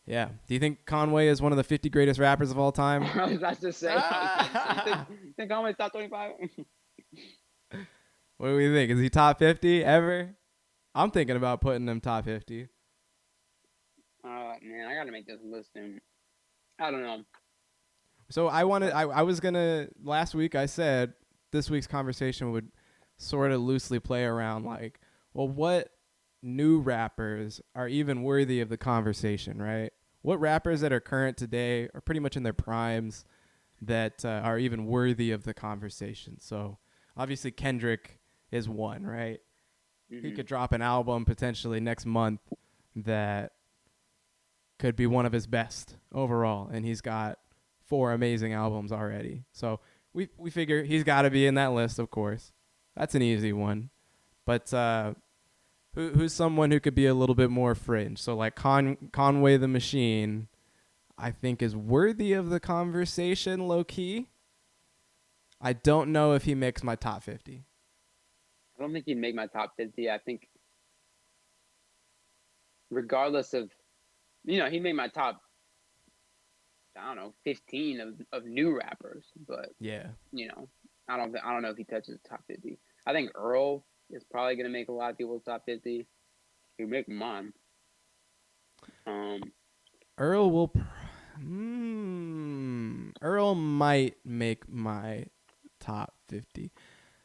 Yeah. Do you think Conway is one of the 50 greatest rappers of all time? I was about to say. You think Conway's top 25? What do we think? Is he top 50 ever? I'm thinking about putting him top 50. Man, I gotta make this list soon. I don't know. So I was going to, last week I said this week's conversation would sort of loosely play around like, well, what new rappers are even worthy of the conversation, right? What rappers that are current today are pretty much in their primes that are even worthy of the conversation? So obviously Kendrick is one, right? He Mm-hmm. could drop an album potentially next month that could be one of his best overall, and he's got 4 amazing albums already. So we figure he's got to be in that list, of course. That's an easy one. But who's someone who could be a little bit more fringe? So like Conway the Machine, I think is worthy of the conversation, low key. I don't know if he makes my top 50. I don't think he'd make my top 50. I think, regardless of, he made my top, I don't know, 15 of new rappers. But Yeah. I don't know if he touches the top 50. I think Earl is probably gonna make a lot of people's top 50. He'll make mine. Earl will. Earl might make my top 50.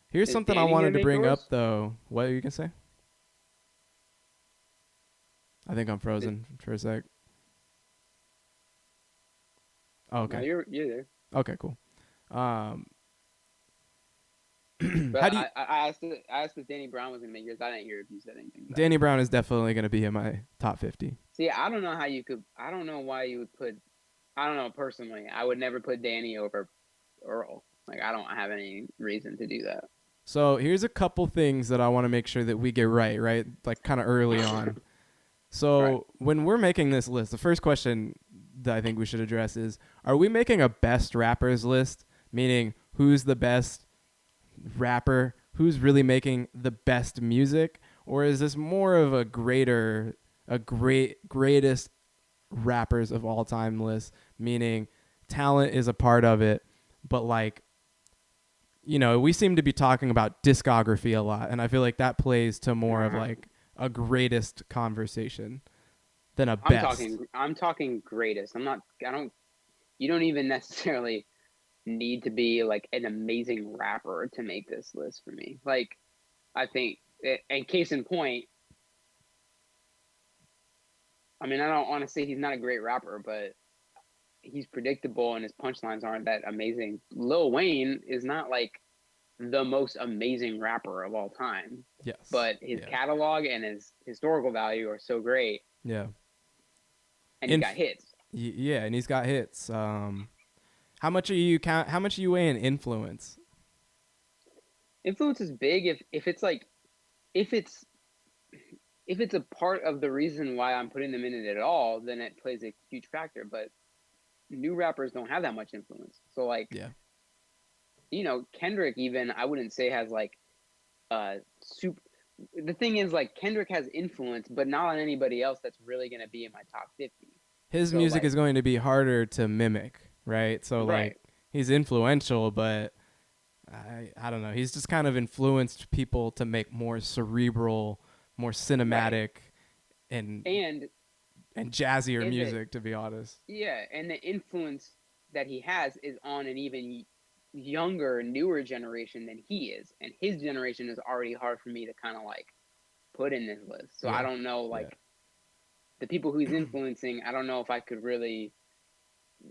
Here's Is something I Danny gonna wanted to make bring up, yours? though. What are you going to say? I think I'm frozen for a sec. Oh, No, okay. you're there. Okay, cool. Um, But how do you. I asked if Danny Brown was gonna make yours. I didn't hear if you said anything about Danny it. Brown is definitely going to be in my top 50. See, I don't know how you could. I don't know why you would put. I don't know personally. I would never put Danny over Earl. Like, I don't have any reason to do that. So here's a couple things that I want to make sure that we get right? Like kind of early on. Right. So when we're making this list, the first question that I think we should address is, are we making a best rappers list? Meaning, who's the best rapper? Who's really making the best music? Or is this more of greatest rappers of all time list? Meaning, talent is a part of it, but like, we seem to be talking about discography a lot, and I feel like that plays to more of like a greatest conversation than a best. I'm talking greatest. You don't even necessarily need to be like an amazing rapper to make this list for me. Like, I think, and case in point, I mean, I don't want to say he's not a great rapper, but he's predictable and his punchlines aren't that amazing. Lil Wayne is not like the most amazing rapper of all time, Yes. but his Yeah. catalog and his historical value are so great. Yeah. And he's got hits. Yeah, and he's got hits. How much are you weighing influence? Influence is big if it's like if it's a part of the reason why I'm putting them in it at all, then it plays a huge factor. But new rappers don't have that much influence. So like, Yeah. Kendrick even, I wouldn't say has like super. The thing is, like, Kendrick has influence, but not on anybody else that's really going to be in my top 50. His So music like, is going to be harder to mimic, right? So right, like he's influential, but I don't know. He's just kind of influenced people to make more cerebral, more cinematic, and and jazzier music. To be honest. and the influence that he has is on an even younger, newer generation than he is, and his generation is already hard for me to kind of like put in this list. So I Yeah. don't know, Yeah. like, the people who he's influencing, I don't know if I could really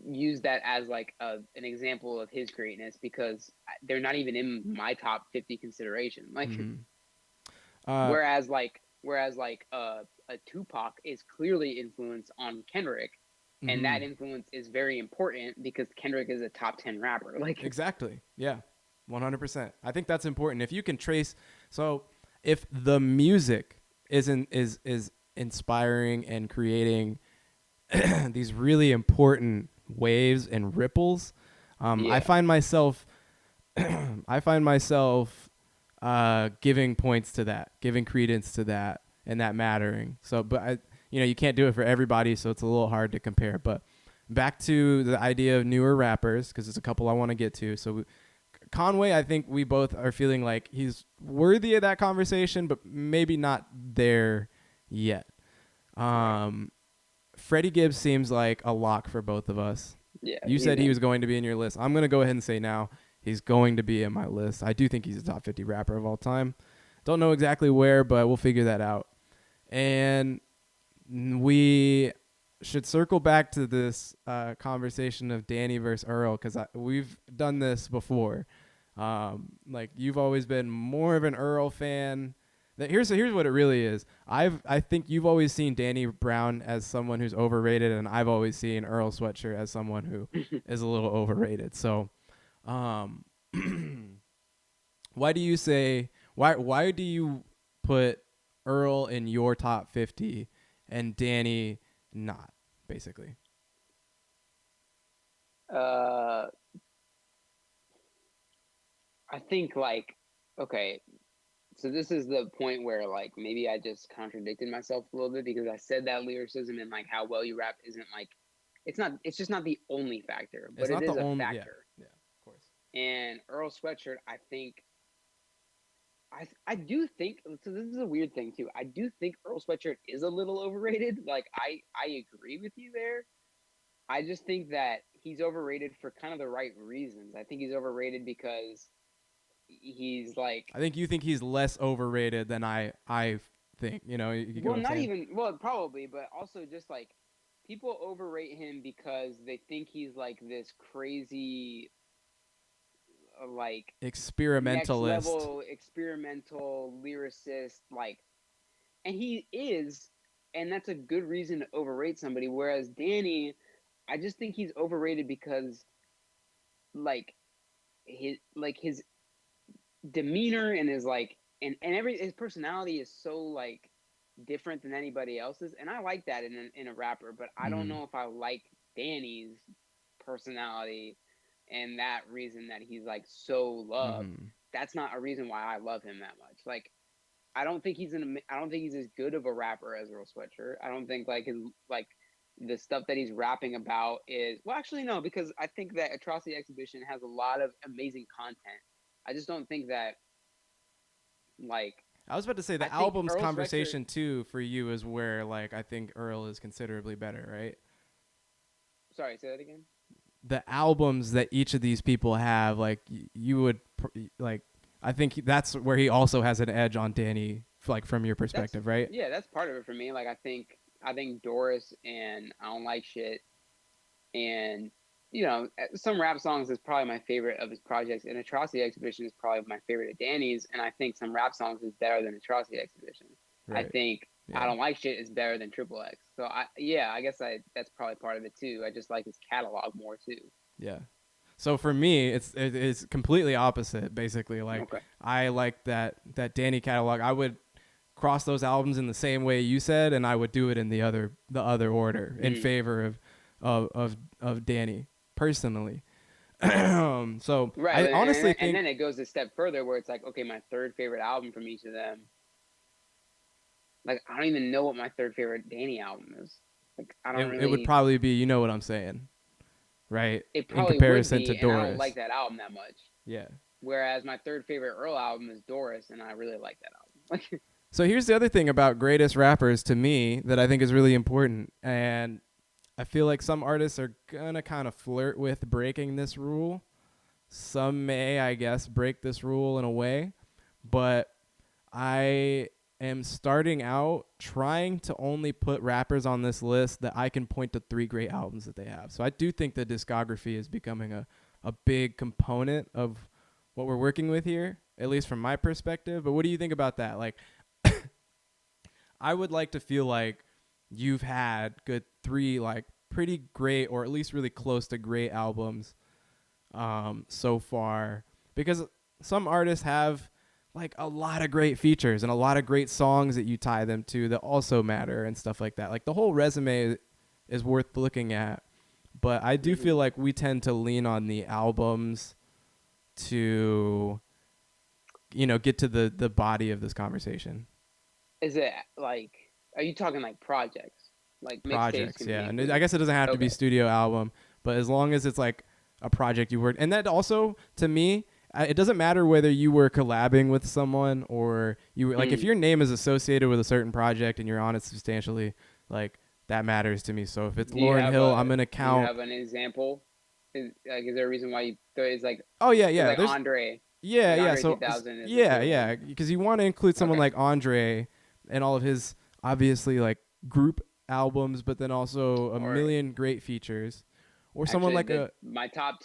use that as like an example of his greatness, because they're not even in my top 50 consideration. Like, Uh, whereas a Tupac is clearly influenced on Kendrick, and that influence is very important because Kendrick is a top 10 rapper. Like, Exactly. Yeah. 100%. I think that's important. If you can trace, so if the music is inspiring and creating these really important waves and ripples, I yeah, find myself I find myself giving points to that, giving credence to that, and that mattering. So, but you can't do it for everybody, so it's a little hard to compare. But back to the idea of newer rappers, because there's a couple I want to get to. So Conway, I think we both are feeling like he's worthy of that conversation, but maybe not there yet. Freddie Gibbs seems like a lock for both of us. Yeah. You said he was going to be in your list. I'm going to go ahead and say now he's going to be in my list. I do think he's a top 50 rapper of all time. Don't know exactly where, but we'll figure that out. And we should circle back to this conversation of Danny versus Earl, because we've done this before. Like, you've always been more of an Earl fan. Here's what it really is. I think you've always seen Danny Brown as someone who's overrated, and I've always seen Earl Sweatshirt as someone who is a little overrated. So, why do you put Earl in your top 50 and Danny not, basically? I think, like, okay, so this is the point where, like, maybe I just contradicted myself a little bit, because I said that lyricism and, like, how well you rap isn't, like, it's just not the only factor, but it is a factor. Yeah, of course. And Earl Sweatshirt, I think, I do think, so this is a weird thing too. I do think Earl Sweatshirt is a little overrated. Like, I agree with you there. I just think that he's overrated for kind of the right reasons. I think he's overrated because he's like, I think you think he's less overrated than I think. You know, you well, not even, well, probably, but also just like, people overrate him because they think he's like this crazy, like, experimentalist, next level experimental lyricist, like, and he is, and that's a good reason to overrate somebody. Whereas Danny, I just think he's overrated because, like, his demeanor and his, like, and his personality is so, like, different than anybody else's, and I like that in a rapper, but I don't know if I like Danny's personality and that reason that he's, like, so loved. That's not a reason why I love him that much. Like, I don't think he's as good of a rapper as Earl Sweatshirt. I don't think, like, his, like, the stuff that he's rapping about is, well, actually no, because I think that Atrocity Exhibition has a lot of amazing content. I just don't think that, like, I was about to say the album's conversation too for you is where, like, I think Earl is considerably better, right? Sorry, say that again. The albums that each of these people have, like, you would like, I think that's where he also has an edge on Danny, like, from your perspective, right? Yeah, that's part of it for me. Like, I think Doris and I Don't Like Shit, and, you know, some rap songs is probably my favorite of his projects, and Atrocity Exhibition is probably my favorite of Danny's, and I think some rap songs is better than Atrocity Exhibition. Right. I think I Don't Like Shit is better than Triple X. So I guess that's probably part of it too. I just like his catalog more too. Yeah. So for me, it's completely opposite, basically. Like, okay, I like that Danny catalog. I would cross those albums in the same way you said, and I would do it in the other order in favor of Danny personally. So right, I honestly think, and then it goes a step further where it's like, okay, my third favorite album from each of them. Like, I don't even know what my third favorite Danny album is. Like, I don't. It would probably be, you know what I'm saying, right? It probably in comparison would be, to Doris. And I don't like that album that much. Yeah. Whereas my third favorite Earl album is Doris, and I really like that album. So here's the other thing about greatest rappers to me that I think is really important, and I feel like some artists are gonna kind of flirt with breaking this rule. Some may, I guess, break this rule in a way, but I am starting out trying to only put rappers on this list that I can point to 3 great albums that they have. So I do think the discography is becoming a big component of what we're working with here, at least from my perspective. But what do you think about that? Like, I would like to feel like you've had good 3, like, pretty great, or at least really close to great albums so far, because some artists have, like, a lot of great features and a lot of great songs that you tie them to that also matter and stuff like that. Like, the whole resume is worth looking at, but I do feel like we tend to lean on the albums to, you know, get to the body of this conversation. Is it, like, are you talking like projects? Like mixtapes projects, can yeah. be And included. I guess it doesn't have to be studio album, but as long as it's like a project you worked, and that also to me, it doesn't matter whether you were collabing with someone or you were like if your name is associated with a certain project and you're on it substantially, like that matters to me. So if it's Lauryn Hill, I'm gonna count. Do you have an example? Is there a reason why you it's like? Oh yeah, yeah. Like Andre. Yeah, like yeah. Andre So 3000 is yeah, because you want to include someone like Andre and all of his obviously like group albums, but then also a million great features, or someone like two of my top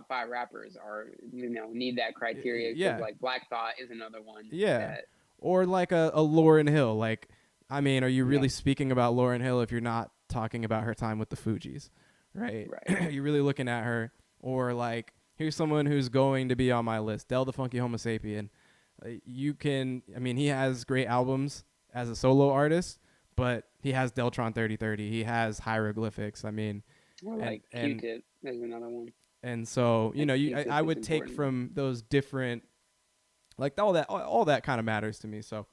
5 rappers are need that criteria. Yeah, like Black Thought is another one. Yeah, or like a Lauryn Hill. Like, I mean, are you really speaking about Lauryn Hill if you're not talking about her time with the Fugees, right? Right. You're really looking at her, or like here's someone who's going to be on my list, Del the Funky Homo Sapien. You can, I mean, he has great albums as a solo artist, but he has Deltron 3030. He has Hieroglyphics. I mean, or like Q-Tip is another one. And so, I would take from those different, like all that kind of matters to me. So,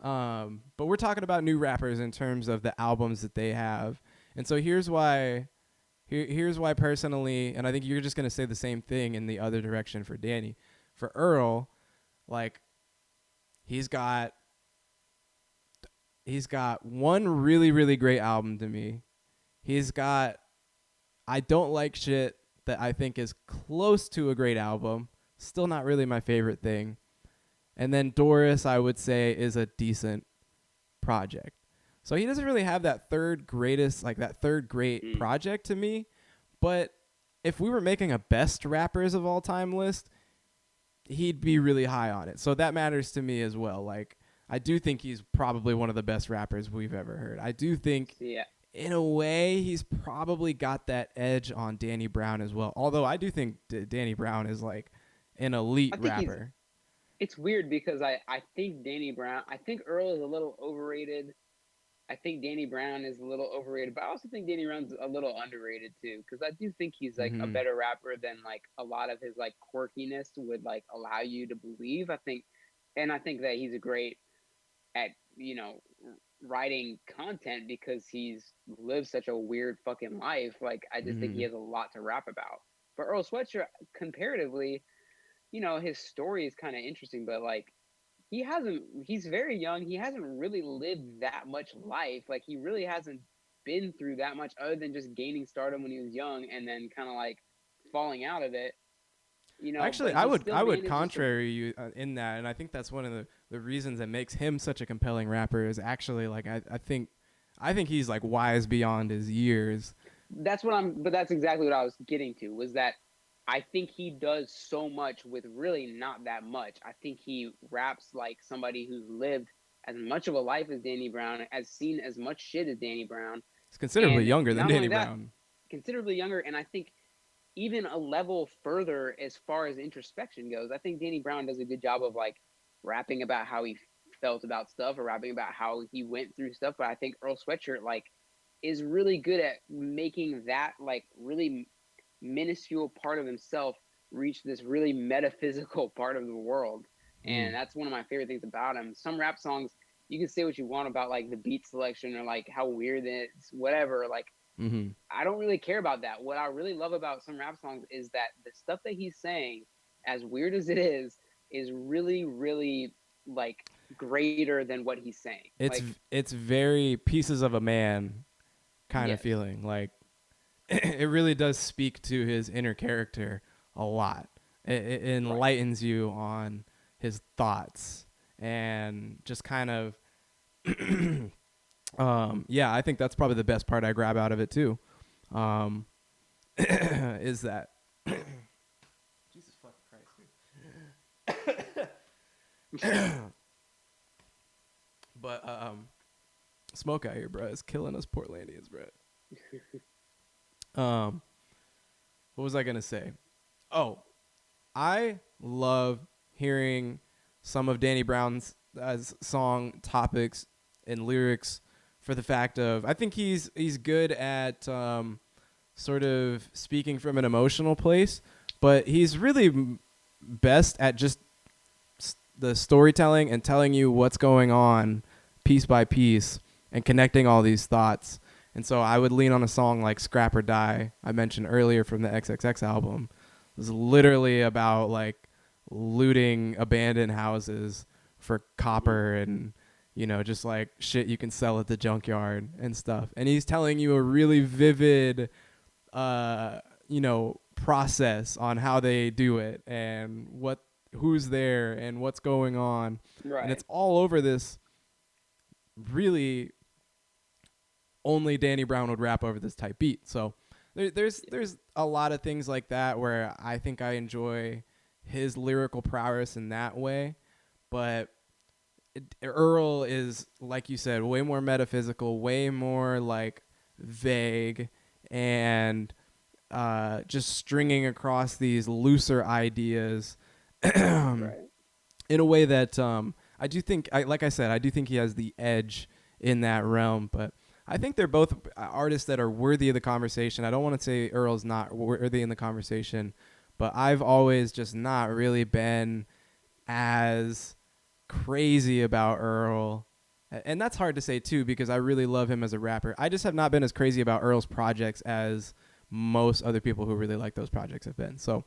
but we're talking about new rappers in terms of the albums that they have. And so here's why personally, and I think you're just going to say the same thing in the other direction for Danny. For Earl, like he's got one really, really great album to me. He's got I Don't Like Shit that I think is close to a great album. Still not really my favorite thing. And then Doris, I would say, is a decent project. So he doesn't really have that third great project to me. But if we were making a best rappers of all time list, he'd be really high on it. So that matters to me as well. Like, I do think he's probably one of the best rappers we've ever heard. I do think, in a way, he's probably got that edge on Danny Brown as well. Although I do think Danny Brown is like an elite rapper. It's weird because I think Earl is a little overrated. I think Danny Brown is a little overrated, but I also think Danny Brown's a little underrated too, because I do think he's like a better rapper than like a lot of his like quirkiness would like allow you to believe. I think that he's great at writing content because he's lived such a weird fucking life. Like I just think he has a lot to rap about. But Earl Sweatshirt, comparatively, his story is kind of interesting, but like he's very young. He hasn't really lived that much life. Like he really hasn't been through that much other than just gaining stardom when he was young and then kind of like falling out of it. Actually, I would contrary you in that, and I think that's one of the reasons that makes him such a compelling rapper is actually like I think he's like wise beyond his years. But that's exactly what I was getting to, was that I think he does so much with really not that much. I think he raps like somebody who's lived as much of a life as Danny Brown, has seen as much shit as Danny Brown. He's considerably younger than Danny Brown. Considerably younger, and I think even a level further as far as introspection goes. I think Danny Brown does a good job of like rapping about how he felt about stuff or rapping about how he went through stuff. But I think Earl Sweatshirt like is really good at making that like really minuscule part of himself reach this really metaphysical part of the world. And that's one of my favorite things about him. Some rap songs, you can say what you want about like the beat selection or like how weird it is, whatever. Like, I don't really care about that. What I really love about some rap songs is that the stuff that he's saying, as weird as it is really, really like greater than what he's saying. It's very Pieces of a Man kind of feeling. Like it really does speak to his inner character a lot. It enlightens you on his thoughts and just kind of I think that's probably the best part I grab out of it too. Is that Jesus fucking Christ, dude. But smoke out here, bro. It's killing us Portlandians, bro. What was I gonna say? Oh, I love hearing some of Danny Brown's song topics and lyrics for the fact of I think he's good at sort of speaking from an emotional place, but he's really best at just the storytelling and telling you what's going on piece by piece and connecting all these thoughts. And so I would lean on a song like Scrap or Die, I mentioned earlier from the XXX album. It was literally about like looting abandoned houses for copper and, you know, just like shit you can sell at the junkyard and stuff. And he's telling you a really vivid, you know, process on how they do it and who's there and what's going on. Right. And it's all over this really only Danny Brown would rap over this type beat. So there's a lot of things like that where I think I enjoy his lyrical prowess in that way. But Earl is, like you said, way more metaphysical, way more like vague, and just stringing across these looser ideas Right. in a way that I do think, like I said, I do think he has the edge in that realm. But I think they're both artists that are worthy of the conversation. I don't want to say Earl's not worthy in the conversation, but I've always just not really been as crazy about Earl. And that's hard to say too, because I really love him as a rapper. I just have not been as crazy about Earl's projects as most other people who really like those projects have been. So